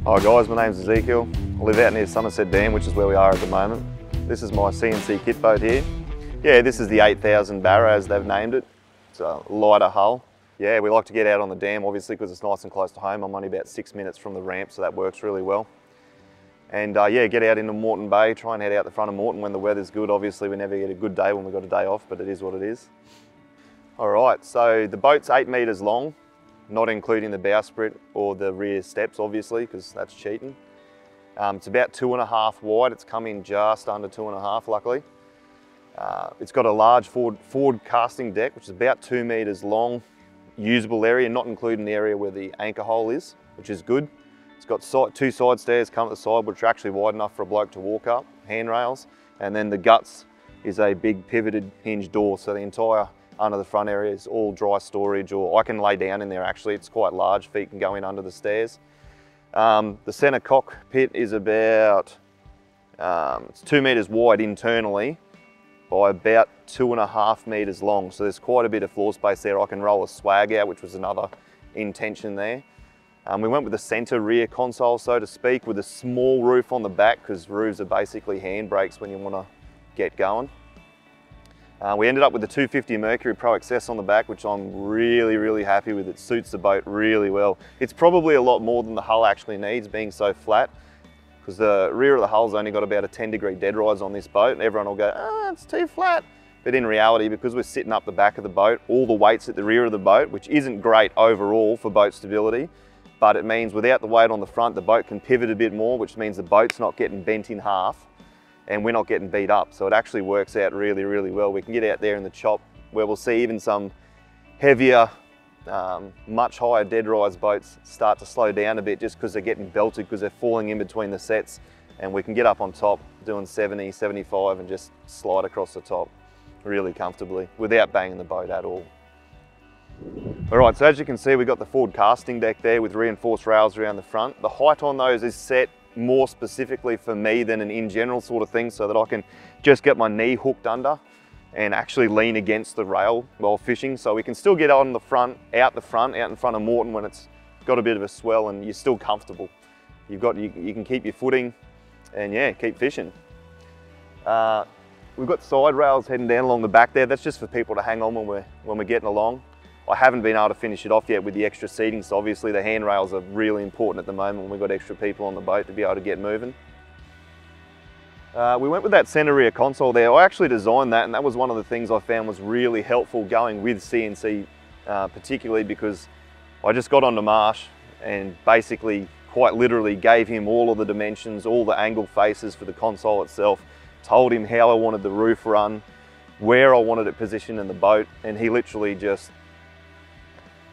Hi guys, my name's Eziekel. I live out near Somerset Dam, which is where we are at the moment. This is my CNC kit boat here. Yeah, this is the 8000 Barra as they've named it. It's a lighter hull. Yeah, we like to get out on the dam obviously because it's nice and close to home. I'm only about 6 minutes from the ramp, so that works really well. And yeah, get out into Moreton Bay, try and head out the front of Moreton when the weather's good. Obviously we never get a good day when we've got a day off, but it is what it is. All right, so the boat's 8 metres long, not including the bowsprit or the rear steps obviously, because that's cheating. It's about 2.5 wide. It's come in just under 2.5 luckily. It's got a large forward casting deck, which is about 2 metres long, usable area, not including the area where the anchor hole is, which is good. It's got 2 side stairs come at the side, which are actually wide enough for a bloke to walk up, handrails, and then the guts is a big pivoted hinge door, so the entire under the front area is all dry storage, or I can lay down in there actually. It's quite large, feet can go in under the stairs. The centre cockpit is about, it's 2 metres wide internally by about 2.5 metres long. So there's quite a bit of floor space there. I can roll a swag out, which was another intention there. We went with the centre rear console, so to speak, with a small roof on the back, because roofs are basically handbrakes when you want to get going. We ended up with the 250 Mercury Pro Access on the back, which I'm really happy with. It suits the boat really well. It's probably a lot more than the hull actually needs, being so flat, because the rear of the hull's only got about a 10-degree dead rise on this boat, and everyone will go, oh, it's too flat. But in reality, because we're sitting up the back of the boat, all the weight's at the rear of the boat, which isn't great overall for boat stability, but it means without the weight on the front, the boat can pivot a bit more, which means the boat's not getting bent in half, and we're not getting beat up. So it actually works out really well. We can get out there in the chop where we'll see even some heavier, much higher dead rise boats start to slow down a bit just because they're getting belted, because they're falling in between the sets, and we can get up on top doing 70, 75 and just slide across the top really comfortably without banging the boat at all. All right, so as you can see, we've got the forward casting deck there with reinforced rails around the front. The height on those is set more specifically for me than an in general sort of thing, so that I can just get my knee hooked under and actually lean against the rail while fishing. So we can still get on the front, out in front of Moreton when it's got a bit of a swell and you're still comfortable. You can keep your footing and yeah, keep fishing. We've got side rails heading down along the back there. That's just for people to hang on when we're getting along. I haven't been able to finish it off yet with the extra seating, so obviously the handrails are really important at the moment when we've got extra people on the boat to be able to get moving. We went with that centre rear console there. I actually designed that, and that was one of the things I found was really helpful going with CNC, particularly because I just got onto Marsh and basically quite literally gave him all of the dimensions, all the angle faces for the console itself, told him how I wanted the roof run, where I wanted it positioned in the boat, and he literally just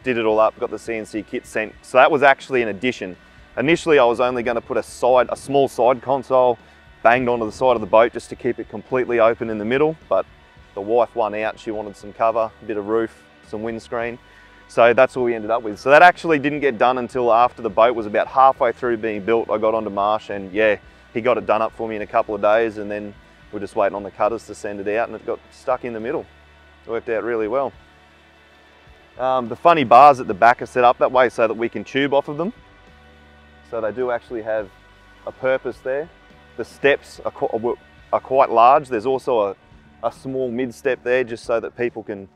did it all up, got the CNC kit sent. So that was actually an addition. Initially I was only going to put a small side console banged onto the side of the boat just to keep it completely open in the middle, but the wife won out. She wanted some cover, a bit of roof, some windscreen. So that's what we ended up with. So that actually didn't get done until after the boat was about halfway through being built. I got onto Marsh and yeah, he got it done up for me in a couple of days, and then we're just waiting on the cutters to send it out, and it got stuck in the middle. It worked out really well. The funny bars at the back are set up that way so that we can tube off of them. So they do actually have a purpose there. The steps are quite large. There's also a small mid step there just so that people can,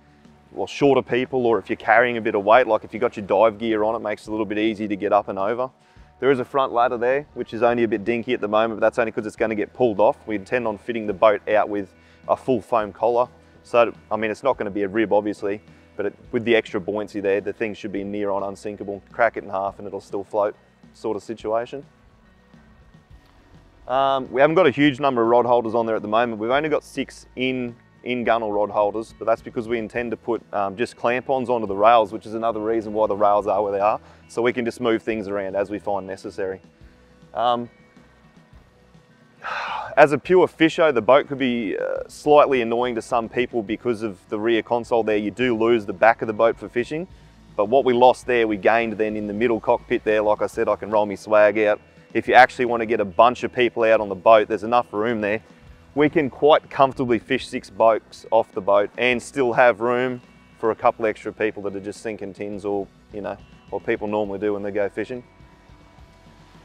well, shorter people, or if you're carrying a bit of weight, like if you've got your dive gear on, it makes it a little bit easier to get up and over. There is a front ladder there, which is only a bit dinky at the moment, but that's only because it's going to get pulled off. We intend on fitting the boat out with a full foam collar. So, I mean, it's not going to be a rib, obviously, but with the extra buoyancy there, the thing should be near on unsinkable. Crack it in half and it'll still float, sort of situation. We haven't got a huge number of rod holders on there at the moment. We've only got 6 in-gunnel rod holders, but that's because we intend to put just clamp-ons onto the rails, which is another reason why the rails are where they are, so we can just move things around as we find necessary. As a pure fisher, the boat could be slightly annoying to some people because of the rear console there. You do lose the back of the boat for fishing, but what we lost there, we gained then in the middle cockpit there. Like I said, I can roll my swag out. If you actually want to get a bunch of people out on the boat, there's enough room there. We can quite comfortably fish 6 boats off the boat and still have room for a couple extra people that are just sinking tins, or, you know, what people normally do when they go fishing.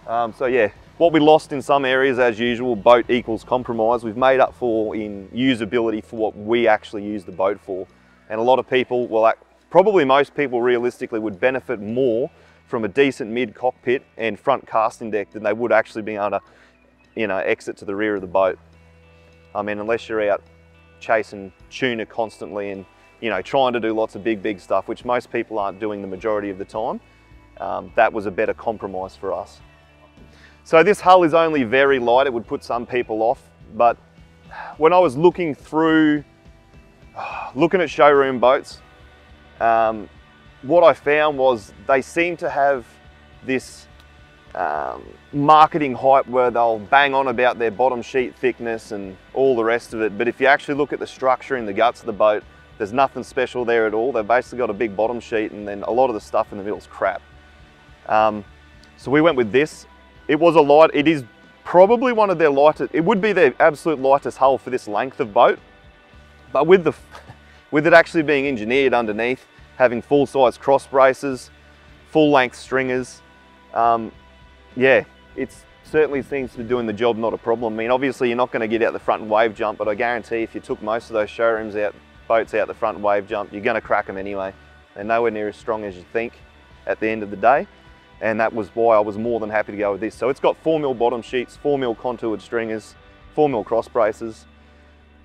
So yeah, what we lost in some areas, as usual, boat equals compromise. We've made up for in usability for what we actually use the boat for. And a lot of people, well, probably most people realistically would benefit more from a decent mid cockpit and front casting deck than they would actually being able to, you know, exit to the rear of the boat. I mean, unless you're out chasing tuna constantly and, you know, trying to do lots of big stuff, which most people aren't doing the majority of the time, that was a better compromise for us. So this hull is only very light. It would put some people off, but when I was looking through, looking at showroom boats, what I found was they seem to have this marketing hype where they'll bang on about their bottom sheet thickness and all the rest of it. But if you actually look at the structure in the guts of the boat, there's nothing special there at all. They've basically got a big bottom sheet and then a lot of the stuff in the middle is crap. So we went with this. It was a light, it is probably one of their lightest, it would be their absolute lightest hull for this length of boat. But with it actually being engineered underneath, having full size cross braces, full length stringers, yeah, it certainly seems to be doing the job, not a problem. I mean, obviously you're not going to get out the front and wave jump, but I guarantee if you took most of those showrooms boats out the front and wave jump, you're going to crack them anyway. They're nowhere near as strong as you think at the end of the day. And that was why I was more than happy to go with this. So it's got 4mm bottom sheets, 4mm contoured stringers, 4mm cross braces.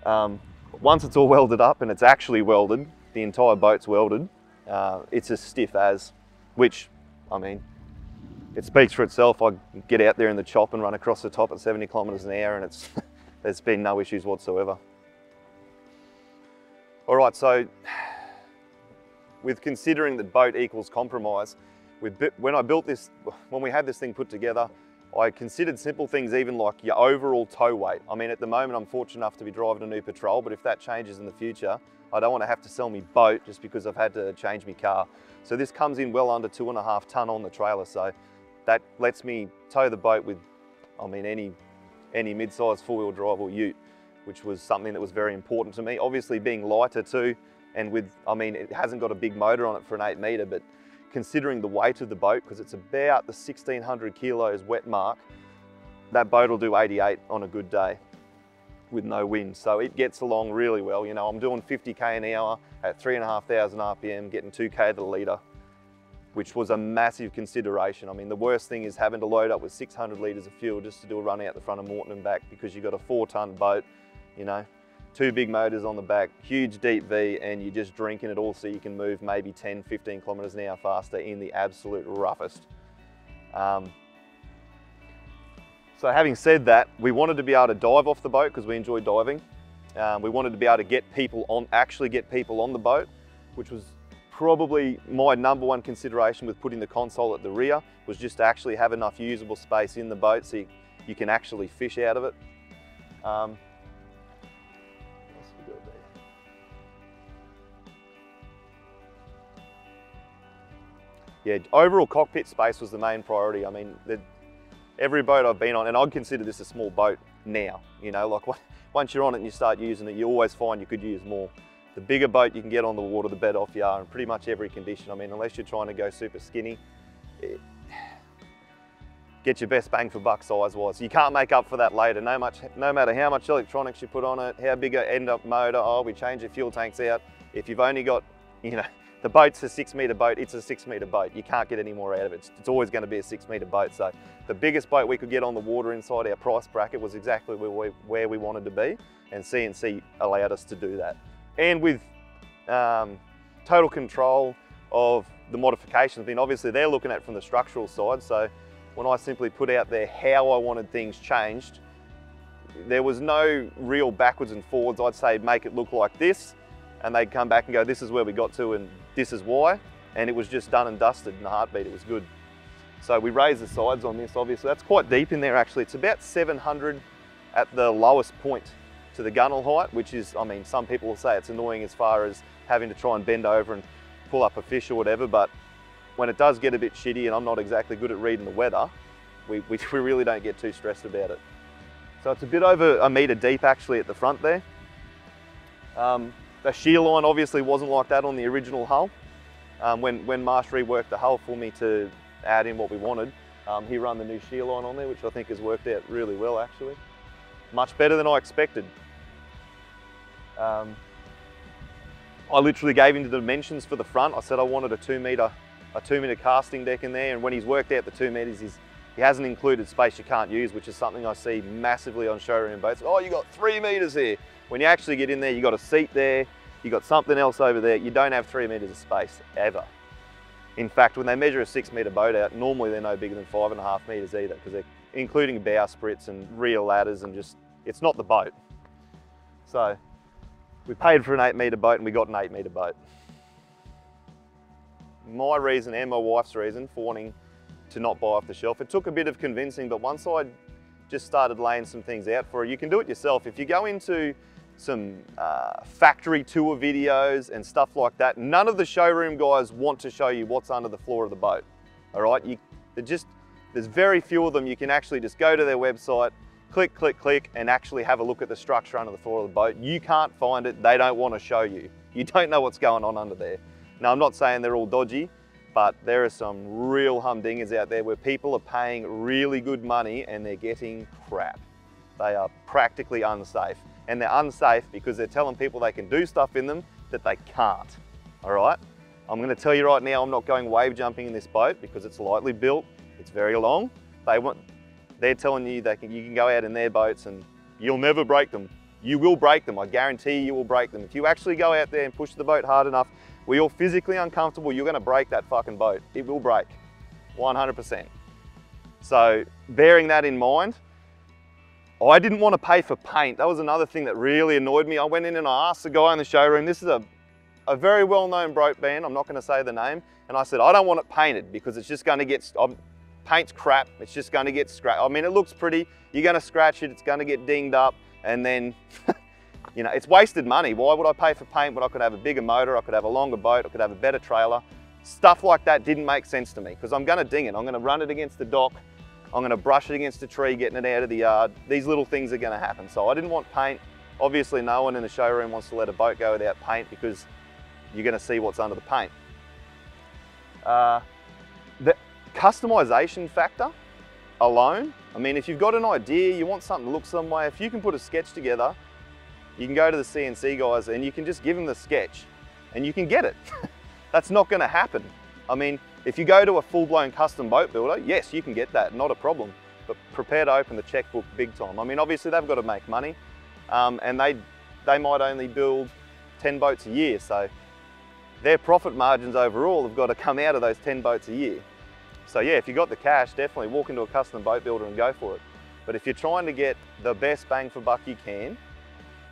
Once it's all welded up, and it's actually welded, the entire boat's welded, it's as stiff as, which, I mean, it speaks for itself. I get out there in the chop and run across the top at 70 kilometers an hour and there's been no issues whatsoever. All right, so with considering that boat equals compromise, when I built this, when we had this thing put together, I considered simple things even like your overall tow weight. I mean, at the moment, I'm fortunate enough to be driving a new Patrol, but if that changes in the future, I don't want to have to sell me boat just because I've had to change my car. So this comes in well under 2.5 tonne on the trailer. So that lets me tow the boat with, I mean, any mid-size four-wheel drive or ute, which was something that was very important to me. Obviously being lighter too, and with, I mean, it hasn't got a big motor on it for an 8 metre, but considering the weight of the boat, because it's about the 1,600 kilos wet mark, that boat will do 88 on a good day with no wind. So it gets along really well. You know, I'm doing 50k an hour at 3,500 RPM, getting 2k to the litre, which was a massive consideration. I mean, the worst thing is having to load up with 600 litres of fuel just to do a run out the front of Moreton and back, because you've got a 4-tonne boat, you know, 2 big motors on the back, huge deep V, and you're just drinking it all so you can move maybe 10, 15 kilometers an hour faster in the absolute roughest. So having said that, we wanted to be able to dive off the boat because we enjoy diving. We wanted to be able to get people on, actually get people on the boat, which was probably my #1 consideration with putting the console at the rear, was just to actually have enough usable space in the boat so you can actually fish out of it. Yeah, overall cockpit space was the main priority. I mean, every boat I've been on, and I'd consider this a small boat now, you know, like once you're on it and you start using it, you always find you could use more. The bigger boat you can get on the water, the better off you are in pretty much every condition. I mean, unless you're trying to go super skinny, get your best bang for buck size-wise. You can't make up for that later, no matter how much electronics you put on it, how big a end-up motor, oh, we change your fuel tanks out. If you've only got, you know, the boat's a 6 metre boat, it's a 6 metre boat. You can't get any more out of it. It's always going to be a 6 metre boat. So the biggest boat we could get on the water inside our price bracket was exactly where we wanted to be, and CNC allowed us to do that. And with total control of the modifications, I mean, obviously they're looking at it from the structural side. So when I simply put out there how I wanted things changed, there was no real backwards and forwards. I'd say make it look like this, and they'd come back and go, this is where we got to and this is why. And it was just done and dusted in a heartbeat. It was good. So we raised the sides on this, obviously. That's quite deep in there, actually. It's about 700 at the lowest point to the gunnel height, which is, I mean, some people will say it's annoying as far as having to try and bend over and pull up a fish or whatever, but when it does get a bit shitty and I'm not exactly good at reading the weather, we really don't get too stressed about it. So it's a bit over 1 metre deep actually at the front there. The shear line obviously wasn't like that on the original hull. When Marsh reworked the hull for me to add in what we wanted, He run the new shear line on there, which I think has worked out really well actually. Much better than I expected. I literally gave him the dimensions for the front. I said I wanted a 2 metre casting deck in there, and when he's worked out the 2 metres, he hasn't included space you can't use, which is something I see massively on showroom boats. Oh, you got 3 metres here. When you actually get in there, you got a seat there, you got something else over there. You don't have 3 metres of space, ever. In fact, when they measure a 6 metre boat out, normally they're no bigger than 5.5 metres either, because they're including bow sprits and rear ladders and just, it's not the boat. So we paid for an 8 metre boat and we got an 8 metre boat. My reason and my wife's reason for wanting to not buy off the shelf, it took a bit of convincing, but once I just started laying some things out for her, you can do it yourself. If you go into some factory tour videos and stuff like that, none of the showroom guys want to show you what's under the floor of the boat. All right, there's very few of them. You can actually just go to their website, click, click, click, and actually have a look at the structure under the floor of the boat. You can't find it. They don't want to show you. You don't know what's going on under there. Now, I'm not saying they're all dodgy, but there are some real humdingers out there where people are paying really good money and they're getting crap. They are practically unsafe. And they're unsafe because they're telling people they can do stuff in them that they can't, all right? I'm gonna tell you right now, I'm not going wave jumping in this boat because it's lightly built, it's very long. They're telling you you can go out in their boats and you'll never break them. You will break them, I guarantee you will break them. If you actually go out there and push the boat hard enough, where you're physically uncomfortable, you're gonna break that fucking boat. It will break, 100%. So bearing that in mind, I didn't want to pay for paint. That was another thing that really annoyed me. I went in and I asked the guy in the showroom, this is a very well-known boat brand, I'm not going to say the name, and I said, I don't want it painted because it's just going to get, paint's crap, it's just going to get scratched. I mean, it looks pretty, you're going to scratch it, it's going to get dinged up, and then, you know, it's wasted money. Why would I pay for paint when I could have a bigger motor, I could have a longer boat, I could have a better trailer? Stuff like that didn't make sense to me because I'm going to ding it. I'm going to run it against the dock, I'm going to brush it against a tree, getting it out of the yard. These little things are going to happen. So I didn't want paint. Obviously, no one in the showroom wants to let a boat go without paint because you're going to see what's under the paint. The customization factor alone, I mean, if you've got an idea, you want something to look some way, if you can put a sketch together, you can go to the CNC guys and you can just give them the sketch and you can get it. That's not going to happen. I mean, if you go to a full-blown custom boat builder, yes, you can get that, not a problem. But prepare to open the checkbook big time. I mean, obviously they've got to make money, and they might only build 10 boats a year, so their profit margins overall have got to come out of those 10 boats a year. So yeah, if you've got the cash, definitely walk into a custom boat builder and go for it. But if you're trying to get the best bang for buck you can,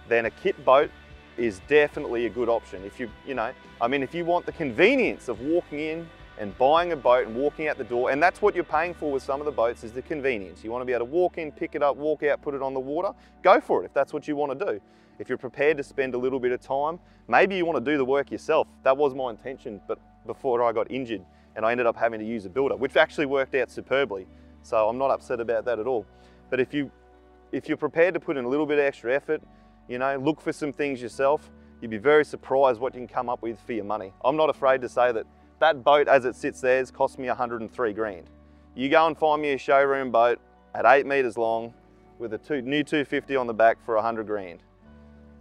then a kit boat is definitely a good option. If if you want the convenience of walking in and buying a boat and walking out the door, and that's what you're paying for with some of the boats, is the convenience. You want to be able to walk in, pick it up, walk out, put it on the water, go for it if that's what you want to do. If you're prepared to spend a little bit of time, maybe you want to do the work yourself. That was my intention, but before I got injured and I ended up having to use a builder, which actually worked out superbly. So I'm not upset about that at all. But if you're prepared to put in a little bit of extra effort, you know, look for some things yourself, you'd be very surprised what you can come up with for your money. I'm not afraid to say that that boat as it sits there has cost me 103 grand. You go and find me a showroom boat at 8 meters long with a new 250 on the back for 100 grand.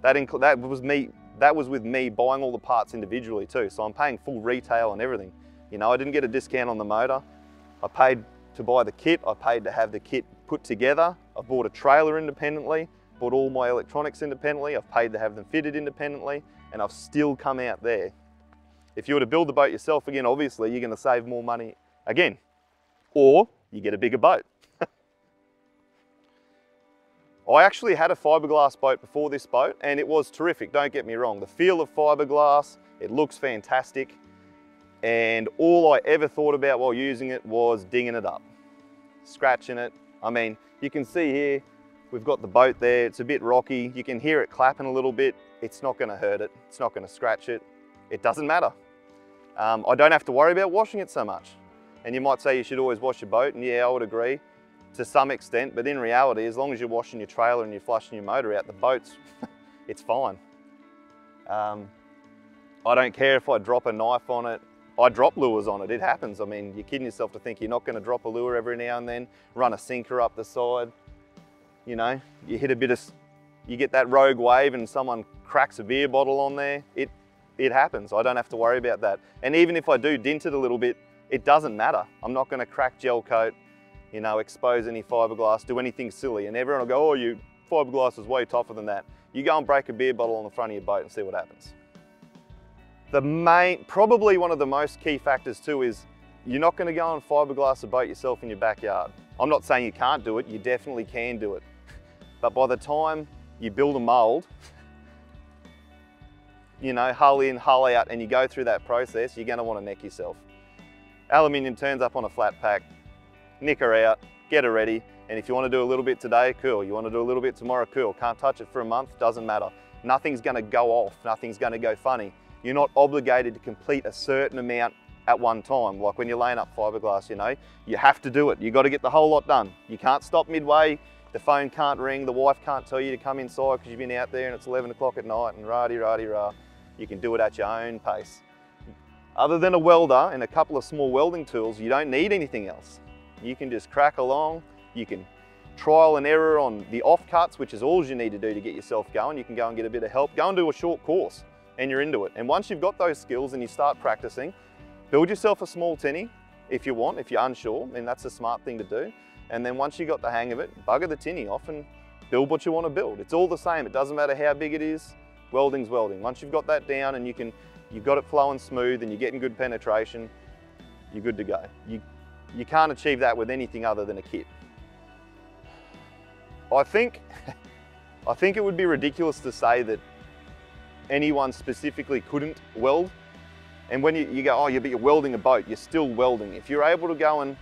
That was with me buying all the parts individually too. So I'm paying full retail and everything. You know, I didn't get a discount on the motor. I paid to buy the kit. I paid to have the kit put together. I bought a trailer independently, bought all my electronics independently. I've paid to have them fitted independently, and I've still come out there. If you were to build the boat yourself again, obviously you're going to save more money again, or you get a bigger boat. I actually had a fiberglass boat before this boat, and it was terrific, don't get me wrong. The feel of fiberglass, it looks fantastic, and all I ever thought about while using it was dinging it up, scratching it. I mean, you can see here, we've got the boat there, it's a bit rocky, you can hear it clapping a little bit. It's not going to hurt it, it's not going to scratch it. It doesn't matter. I don't have to worry about washing it so much. And you might say you should always wash your boat, and yeah, I would agree to some extent, but in reality, as long as you're washing your trailer and you're flushing your motor out, the boat's, it's fine. I don't care if I drop a knife on it. I drop lures on it, it happens. I mean, you're kidding yourself to think you're not gonna drop a lure every now and then, run a sinker up the side. You know, you hit a bit of, you get that rogue wave and someone cracks a beer bottle on there, it happens. I don't have to worry about that. And even if I do dint it a little bit, it doesn't matter. I'm not gonna crack gel coat, you know, expose any fiberglass, do anything silly. And everyone will go, oh, fiberglass is way tougher than that. You go and break a beer bottle on the front of your boat and see what happens. Probably one of the most key factors too is you're not gonna go and fiberglass a boat yourself in your backyard. I'm not saying you can't do it, you definitely can do it. But by the time you build a mold, you know, hull in, hull out, and you go through that process, you're gonna wanna neck yourself. Aluminium turns up on a flat pack, nick her out, get her ready, and if you wanna do a little bit today, cool. You wanna do a little bit tomorrow, cool. Can't touch it for a month, doesn't matter. Nothing's gonna go off, nothing's gonna go funny. You're not obligated to complete a certain amount at one time. Like when you're laying up fiberglass, you know, you have to do it. You gotta get the whole lot done. You can't stop midway, the phone can't ring, the wife can't tell you to come inside because you've been out there and it's 11 o'clock at night and rah-de-rah-de-rah. You can do it at your own pace. Other than a welder and a couple of small welding tools, you don't need anything else. You can just crack along, you can trial and error on the offcuts, which is all you need to do to get yourself going. You can go and get a bit of help, go and do a short course and you're into it. And once you've got those skills and you start practicing, build yourself a small tinny if you want, if you're unsure, and that's a smart thing to do. And then once you got the hang of it, bugger the tinny off and build what you want to build. It's all the same, it doesn't matter how big it is, welding's welding. Once you've got that down and you've got it flowing smooth and you're getting good penetration, you're good to go. You can't achieve that with anything other than a kit. I think it would be ridiculous to say that anyone specifically couldn't weld. And when you go, oh, but you're welding a boat, you're still welding. If you're able to go and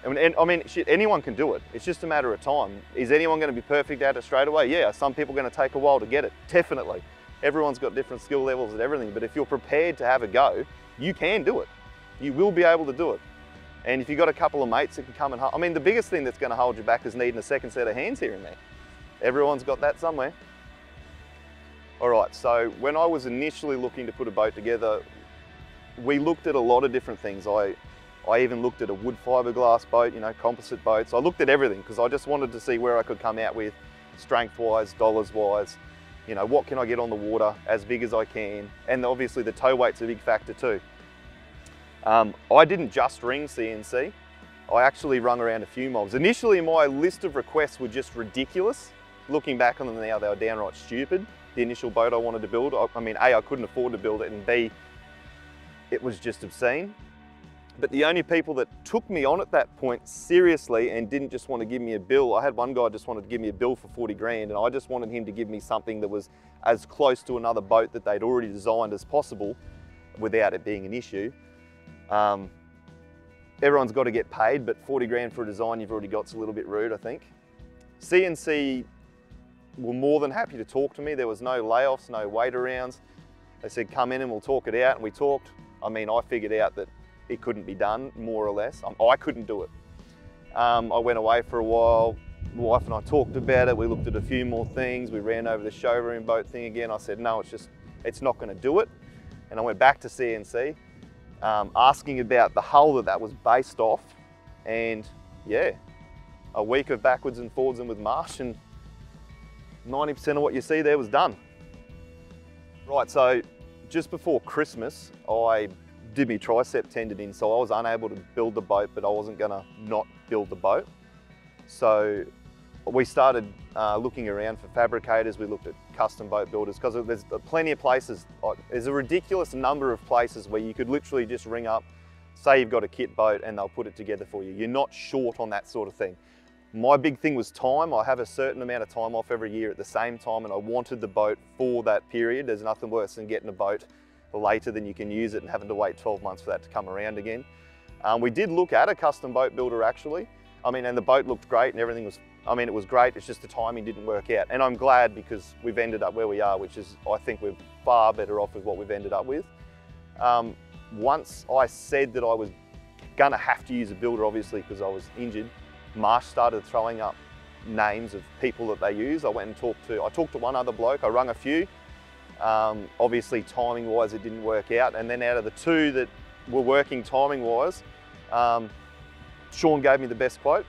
I mean, shit, anyone can do it. It's just a matter of time. Is anyone going to be perfect at it straight away? Yeah, some people are going to take a while to get it, definitely. Everyone's got different skill levels and everything, but if you're prepared to have a go, you can do it. You will be able to do it. And if you've got a couple of mates that can come and help, I mean, the biggest thing that's going to hold you back is needing a second set of hands here and there. Everyone's got that somewhere. All right, so when I was initially looking to put a boat together, we looked at a lot of different things. I even looked at a wood fiberglass boat, you know, composite boats. I looked at everything because I just wanted to see where I could come out with strength-wise, dollars-wise, you know, what can I get on the water as big as I can? And obviously the tow weight's a big factor too. I didn't just ring CNC. I actually rung around a few mobs. Initially my list of requests were just ridiculous. Looking back on them now, they were downright stupid. The initial boat I wanted to build, I mean, A, I couldn't afford to build it, and B, it was just obscene. But the only people that took me on at that point seriously and didn't just want to give me a bill, I had one guy just wanted to give me a bill for 40 grand, and I just wanted him to give me something that was as close to another boat that they'd already designed as possible without it being an issue. Everyone's got to get paid, but 40 grand for a design you've already got's a little bit rude, I think. CNC were more than happy to talk to me. There was no layoffs, no wait arounds. They said, come in and we'll talk it out, and we talked. I mean, I figured out that it couldn't be done, more or less. I couldn't do it. I went away for a while. My wife and I talked about it. We looked at a few more things. We ran over the showroom boat thing again. I said, no, it's not going to do it. And I went back to CNC, asking about the hull that was based off. And yeah, a week of backwards and forwards and with Marsh, and 90% of what you see there was done. Right, so just before Christmas, I did my tricep tendon in, so I was unable to build the boat, but I wasn't gonna not build the boat. So we started looking around for fabricators. We looked at custom boat builders, because there's plenty of places. There's a ridiculous number of places where you could literally just ring up, say you've got a kit boat, and they'll put it together for you. You're not short on that sort of thing. My big thing was time. I have a certain amount of time off every year at the same time, and I wanted the boat for that period. There's nothing worse than getting a boat later than you can use it and having to wait 12 months for that to come around again. We did look at a custom boat builder actually. I mean, and the boat looked great and everything was, I mean, it was great. It's just the timing didn't work out. And I'm glad, because we've ended up where we are, which is, I think we're far better off with what we've ended up with. Once I said that I was gonna have to use a builder, obviously, because I was injured, Marsh started throwing up names of people that they use. I talked to one other bloke, I rung a few. Obviously timing wise it didn't work out, and then out of the two that were working timing wise, Sean gave me the best quote,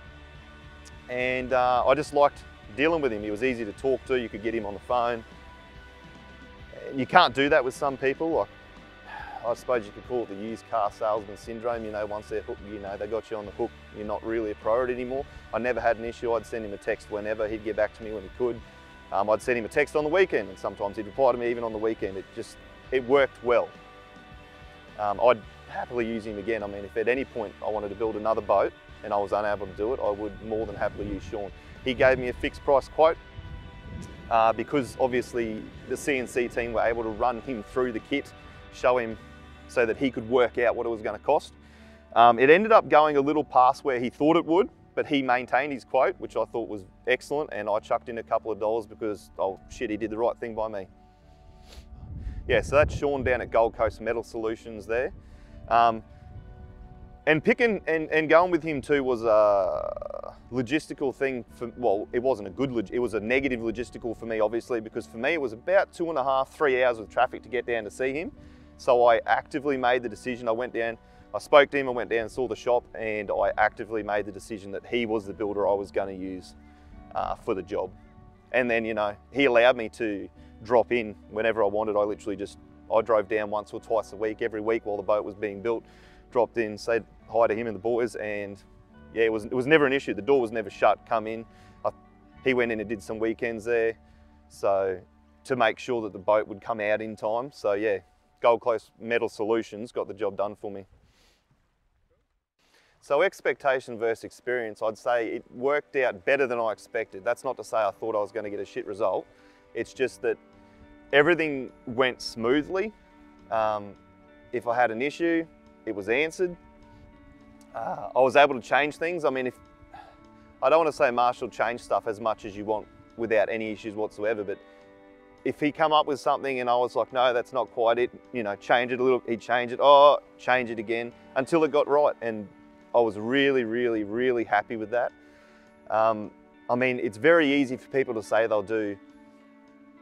and I just liked dealing with him. He was easy to talk to, you could get him on the phone. And you can't do that with some people. Like, I suppose you could call it the used car salesman syndrome. You know, once they're hooked, you know, they got you on the hook, you're not really a priority anymore. I never had an issue. I'd send him a text whenever, he'd get back to me when he could. I'd send him a text on the weekend, and sometimes he'd reply to me even on the weekend. It worked well. I'd happily use him again. I mean, if at any point I wanted to build another boat and I was unable to do it, I would more than happily use Sean. He gave me a fixed price quote because obviously the CNC team were able to run him through the kit, show him so that he could work out what it was going to cost. It ended up going a little past where he thought it would, but he maintained his quote, which I thought was excellent, and I chucked in a couple of dollars because, oh shit, he did the right thing by me. Yeah, so that's Sean down at Gold Coast Metal Solutions there. And picking and going with him too was a logistical thing for, well, it wasn't a good, it was a negative logistical for me, obviously, because for me it was about 2.5, 3 hours of traffic to get down to see him. So I actively made the decision. I went down, I spoke to him, I went down and saw the shop, and I actively made the decision that he was the builder I was going to use for the job. And then, you know, he allowed me to drop in whenever I wanted. I drove down once or twice a week, every week while the boat was being built, dropped in, said hi to him and the boys, and yeah, it was never an issue. The door was never shut, come in. He went in and did some weekends there, so to make sure that the boat would come out in time. So yeah, Gold Coast Metal Solutions got the job done for me. So expectation versus experience, I'd say it worked out better than I expected. That's not to say I thought I was going to get a shit result. It's just that everything went smoothly. If I had an issue, it was answered. I was able to change things. I mean, I don't want to say Marshall changed stuff as much as you want without any issues whatsoever, but if he come up with something and I was like, no, that's not quite it, you know, change it a little, he'd change it, oh, change it again, until it got right. And I was really, really, really happy with that. I mean, it's very easy for people to say they'll do,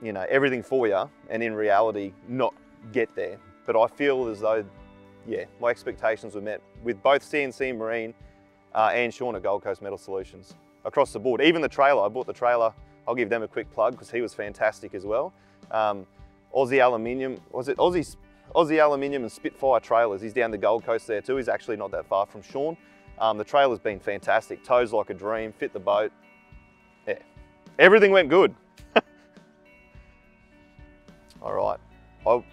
you know, everything for you, and in reality, not get there. But I feel as though, yeah, my expectations were met with both CNC Marine and Sean at Gold Coast Metal Solutions across the board. Even the trailer, I bought the trailer. I'll give them a quick plug because he was fantastic as well. Aussie Aluminium, was it Aussie Aluminium and Spitfire trailers. He's down the Gold Coast there too. He's actually not that far from Sean. The trailer's been fantastic. Tows like a dream, fit the boat. Yeah, everything went good. All right,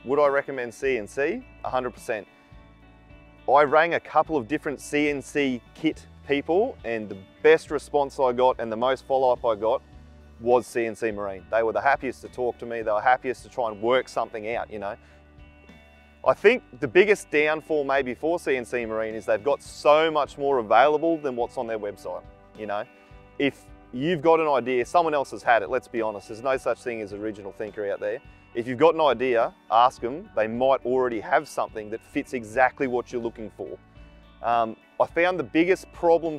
would I recommend CNC? 100%. I rang a couple of different CNC kit people, and the best response I got and the most follow-up I got was CNC Marine. They were the happiest to talk to me. They were happiest to try and work something out, you know. I think the biggest downfall maybe for CNC Marine is they've got so much more available than what's on their website, you know. If you've got an idea, someone else has had it, let's be honest, there's no such thing as original thinker out there. If you've got an idea, ask them. They might already have something that fits exactly what you're looking for. I found the biggest problem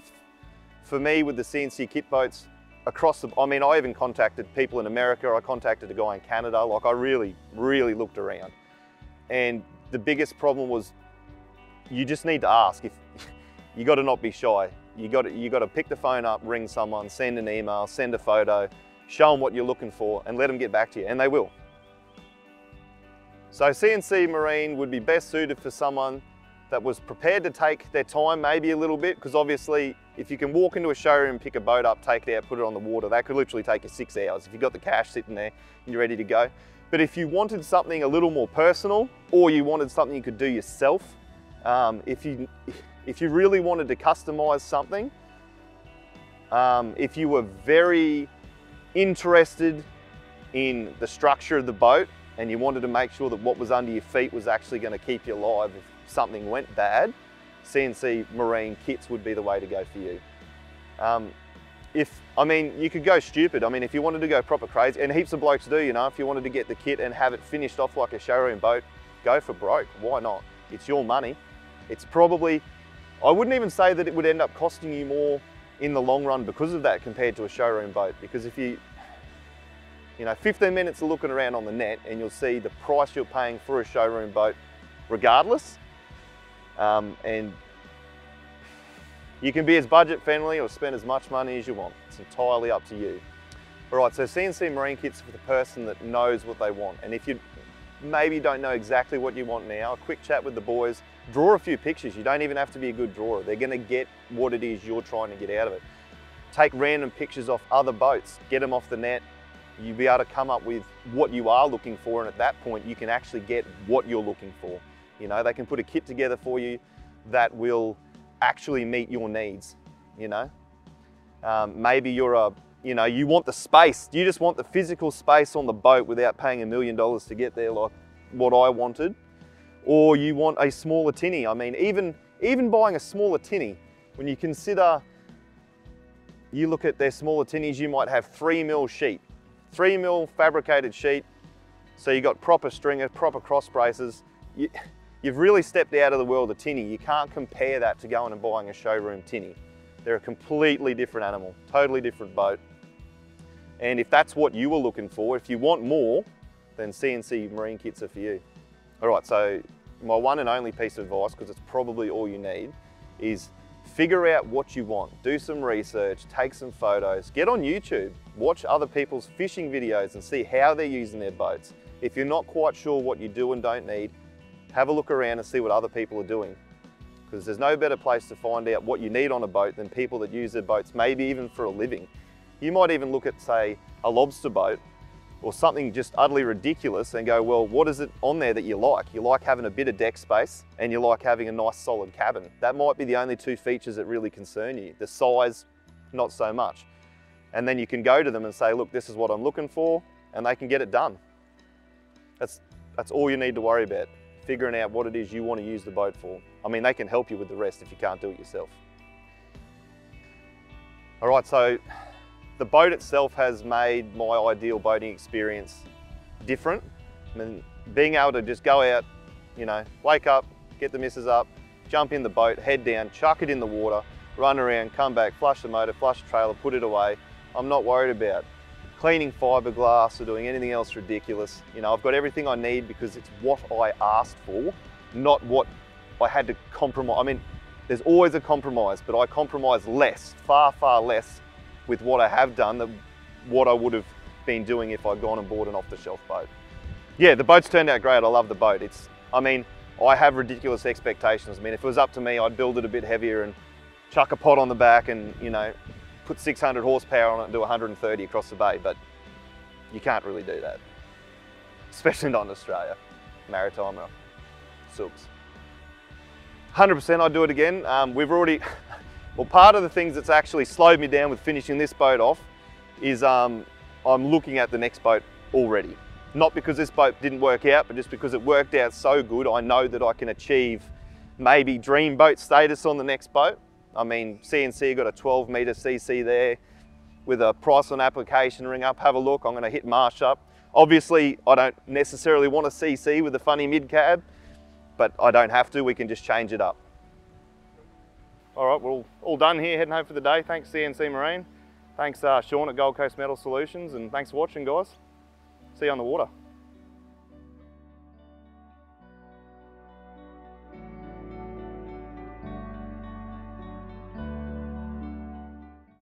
for me with the CNC kit boats across the, I mean, I even contacted people in America, I contacted a guy in Canada, like I really, really looked around. And the biggest problem was you just need to ask. If you got to not be shy. You got to pick the phone up, ring someone, send an email, send a photo, show them what you're looking for, and let them get back to you, and they will. So CNC Marine would be best suited for someone that was prepared to take their time maybe a little bit, because obviously if you can walk into a showroom, pick a boat up, take it out, put it on the water, that could literally take you 6 hours if you've got the cash sitting there and you're ready to go. But if you wanted something a little more personal, or you wanted something you could do yourself, if you really wanted to customize something, if you were very interested in the structure of the boat and you wanted to make sure that what was under your feet was actually going to keep you alive if something went bad, CNC Marine kits would be the way to go for you. I mean, you could go stupid. I mean, if you wanted to go proper crazy, and heaps of blokes do, you know, if you wanted to get the kit and have it finished off like a showroom boat, go for broke. Why not? It's your money. It's probably, I wouldn't even say that it would end up costing you more in the long run because of that compared to a showroom boat. Because if you know, 15 minutes of looking around on the net and you'll see the price you're paying for a showroom boat regardless. And you can be as budget friendly or spend as much money as you want. It's entirely up to you. All right, so CNC Marine kit's for the person that knows what they want. And if you maybe don't know exactly what you want now, a quick chat with the boys, draw a few pictures. You don't even have to be a good drawer. They're gonna get what it is you're trying to get out of it. Take random pictures off other boats, get them off the net. You'll be able to come up with what you are looking for, and at that point you can actually get what you're looking for. You know, they can put a kit together for you that will actually meet your needs, you know. Maybe you're you want the space, you just want the physical space on the boat without paying $1 million to get there like what I wanted. Or you want a smaller tinny. I mean, even buying a smaller tinny, when you consider, you look at their smaller tinnies, you might have 3mm sheet, 3mm fabricated sheet. So you got proper stringer, proper cross braces. You've really stepped out of the world of tinny. You can't compare that to going and buying a showroom tinny. They're a completely different animal, totally different boat. And if that's what you were looking for, if you want more, then CNC Marine kits are for you. All right, so my one and only piece of advice, because it's probably all you need, is figure out what you want. Do some research, take some photos, get on YouTube, watch other people's fishing videos and see how they're using their boats. If you're not quite sure what you do and don't need, have a look around and see what other people are doing. Because there's no better place to find out what you need on a boat than people that use their boats, maybe even for a living. You might even look at, say, a lobster boat or something just utterly ridiculous and go, well, what is it on there that you like? You like having a bit of deck space and you like having a nice solid cabin. That might be the only two features that really concern you. The size, not so much. And then you can go to them and say, look, this is what I'm looking for, and they can get it done. That's all you need to worry about, figuring out what it is you want to use the boat for. I mean, they can help you with the rest if you can't do it yourself. All right, so the boat itself has made my ideal boating experience different. I mean, being able to just go out, you know, wake up, get the missus up, jump in the boat, head down, chuck it in the water, run around, come back, flush the motor, flush the trailer, put it away. I'm not worried about cleaning fiberglass or doing anything else ridiculous. You know, I've got everything I need because it's what I asked for, not what I had to compromise. I mean, there's always a compromise, but I compromise less, far, far less with what I have done than what I would have been doing if I'd gone and bought an off-the-shelf boat. Yeah, the boat's turned out great. I love the boat. I mean, I have ridiculous expectations. I mean, if it was up to me, I'd build it a bit heavier and chuck a pot on the back and, you know, put 600 horsepower on it and do 130 across the bay, but you can't really do that. Especially not in Australia, maritime or subs. 100% I'd do it again. We've already, well, part of the things that's actually slowed me down with finishing this boat off is I'm looking at the next boat already. Not because this boat didn't work out, but just because it worked out so good, I know that I can achieve maybe dream boat status on the next boat. I mean, CNC got a 12 metre CC there with a price on application, ring up, have a look. I'm going to hit Marsh up. Obviously, I don't necessarily want a CC with a funny mid cab, but I don't have to, we can just change it up. All right, we're all done here, heading home for the day. Thanks CNC Marine. Thanks Sean at Gold Coast Metal Solutions, and thanks for watching, guys. See you on the water.